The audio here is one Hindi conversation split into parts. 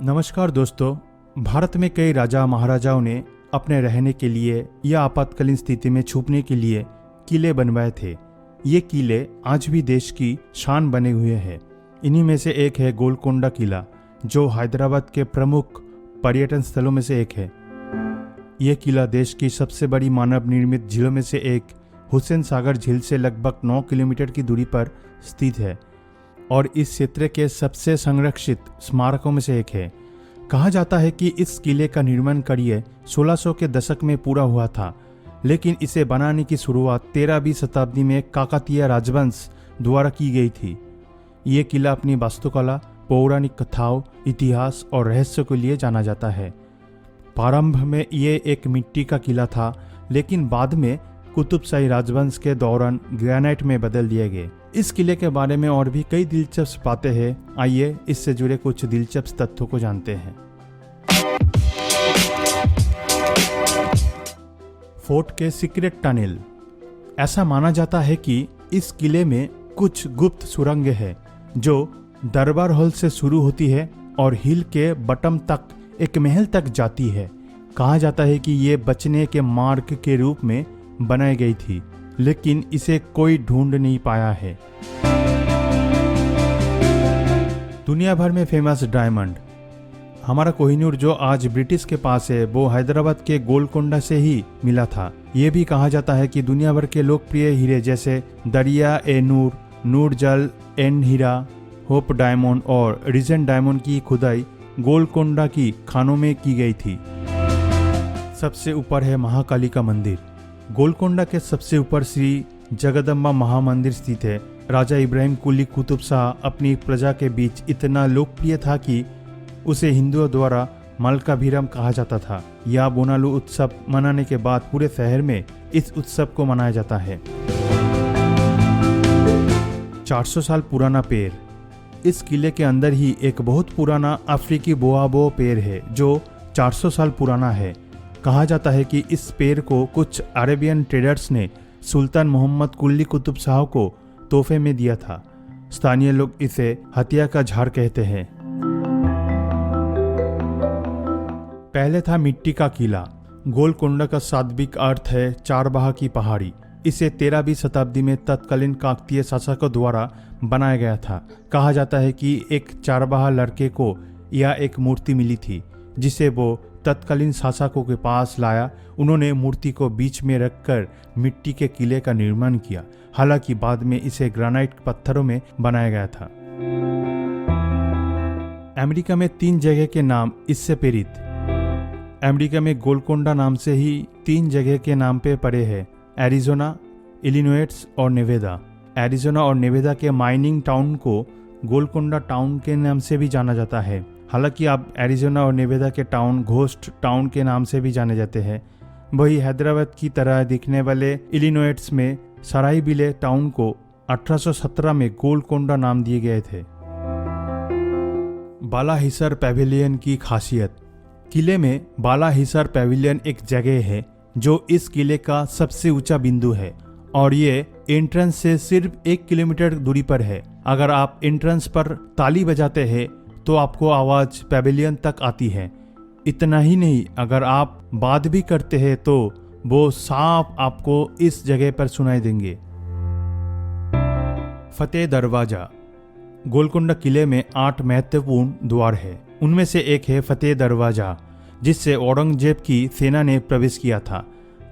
नमस्कार दोस्तों। भारत में कई राजा महाराजाओं ने अपने रहने के लिए या आपातकालीन स्थिति में छुपने के लिए किले बनवाए थे। ये किले आज भी देश की शान बने हुए हैं। इन्हीं में से एक है गोलकोंडा किला, जो हैदराबाद के प्रमुख पर्यटन स्थलों में से एक है। यह किला देश की सबसे बड़ी मानव निर्मित झीलों में से एक हुसैन सागर झील से लगभग 9 किलोमीटर की दूरी पर स्थित है और इस क्षेत्र के सबसे संरक्षित स्मारकों में से एक है। कहा जाता है कि इस किले का निर्माण कार्य 1600 के दशक में पूरा हुआ था, लेकिन इसे बनाने की शुरुआत 13वीं शताब्दी में काकतीय राजवंश द्वारा की गई थी। ये किला अपनी वास्तुकला, पौराणिक कथाओं, इतिहास और रहस्य के लिए जाना जाता है। प्रारंभ में ये एक मिट्टी का किला था, लेकिन बाद में कुतुबशाही राजवंश के दौरान ग्रेनाइट में बदल दिए गए। इस किले के बारे में और भी कई दिलचस्प बातें हैं। आइए इससे जुड़े कुछ दिलचस्प तथ्यों को जानते हैं। फोर्ट के सीक्रेट टनल। ऐसा माना जाता है कि इस किले में कुछ गुप्त सुरंगें हैं जो दरबार हॉल से शुरू होती है और हिल के बटम तक एक महल तक जाती है। कहा जाता है कि ये बचने के मार्ग के रूप में बनाई गई थी, लेकिन इसे कोई ढूंढ नहीं पाया है। दुनिया भर में फेमस डायमंड। हमारा कोहिनूर जो आज ब्रिटिश के पास है, वो हैदराबाद के गोलकोंडा से ही मिला था। ये भी कहा जाता है कि दुनिया भर के लोकप्रिय हीरे जैसे दरिया ए नूर, नूर जल एन हीरा, होप डायमंड और रिजेंट डायमंड की खुदाई गोलकोंडा की खानों में की गई थी। सबसे ऊपर है महाकाली का मंदिर। गोलकोंडा के सबसे ऊपर श्री जगदम्बा महामंदिर स्थित है। राजा इब्राहिम कुली कुतुब शाह अपनी प्रजा के बीच इतना लोकप्रिय था कि उसे हिंदुओं द्वारा मलकाभिराम कहा जाता था। यह बोनालू उत्सव मनाने के बाद पूरे शहर में इस उत्सव को मनाया जाता है। 400 साल पुराना पेड़। इस किले के अंदर ही एक बहुत पुराना अफ्रीकी बोआबो पेड़ है जो 400 साल पुराना है। कहा जाता है कि इस पेड़ को कुछ अरेबियन ट्रेडर्स ने सुल्तान मोहम्मद कुली कुतुब शाह को तोहफे में दिया था। स्थानीय लोग इसे हथिया का झाड़ कहते हैं। पहले था मिट्टी का किला। गोलकोंडा का शाब्दिक अर्थ है चारबाहा की पहाड़ी। इसे 13वीं शताब्दी में तत्कालीन काकतीय शासकों द्वारा बनाया गया था। कहा जाता है कि एक चारबाहा लड़के को यह एक मूर्ति मिली थी, जिसे वो तत्कालीन शासकों के पास लाया। उन्होंने मूर्ति को बीच में रखकर मिट्टी के किले का निर्माण किया। हालांकि बाद में इसे ग्रेनाइट पत्थरों में बनाया गया था। अमेरिका में 3 जगह के नाम इससे प्रेरित। अमेरिका में गोलकोंडा नाम से ही 3 जगह के नाम पे पड़े हैं: एरिजोना, इलिनॉइस और नेवादा। एरिजोना और नेवादा के माइनिंग टाउन को गोलकोंडा टाउन के नाम से भी जाना जाता है। हालांकि अब एरिजोना और नेवादा के टाउन घोस्ट टाउन के नाम से भी जाने जाते हैं। वही हैदराबाद की तरह दिखने वाले इलिनॉइस में सराइबिले टाउन को 1817 में गोलकोंडा नाम दिए गए थे। बालाहिसार पैविलियन की खासियत। किले में बालाहिसार पैविलियन एक जगह है जो इस किले का सबसे ऊंचा बिंदु है और ये एंट्रेंस से सिर्फ 1 किलोमीटर दूरी पर है। अगर आप एंट्रेंस पर ताली बजाते हैं तो आपको आवाज पैविलियन तक आती है। इतना ही नहीं, अगर आप बात भी करते हैं तो वो साफ आपको इस जगह पर सुनाई देंगे। फतेह दरवाजा। गोलकोंडा किले में 8 महत्वपूर्ण द्वार है। उनमें से एक है फतेह दरवाजा, जिससे औरंगजेब की सेना ने प्रवेश किया था।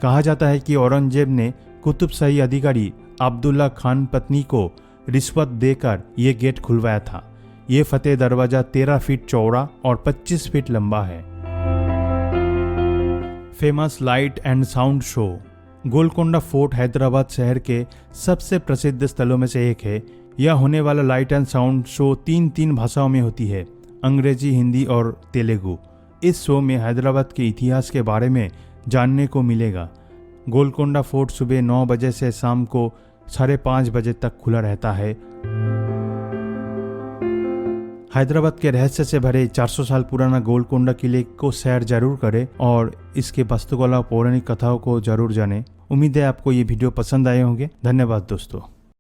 कहा जाता है कि औरंगजेब ने कुतुबशाही अधिकारी अब्दुल्ला खान पत्नी को रिश्वत देकर यह गेट खुलवाया था। ये फतेह दरवाजा 13 फीट चौड़ा और 25 फीट लंबा है। Famous light and sound show. Golconda fort Hyderabad शहर के सबसे प्रसिद्ध स्थलों में से एक है। यह होने वाला लाइट एंड साउंड शो 3 भाषाओं में होती है: अंग्रेजी, हिंदी और तेलुगु। इस शो में हैदराबाद के इतिहास के बारे में जानने को मिलेगा। गोलकोंडा फोर्ट सुबह 9 बजे से शाम को 5:30 बजे तक खुला रहता है। हैदराबाद के रहस्य से भरे 400 साल पुराना गोलकोंडा किले को सैर जरूर करें और इसके वास्तुकला पौराणिक कथाओं को जरूर जानें। उम्मीद है आपको ये वीडियो पसंद आए होंगे। धन्यवाद दोस्तों।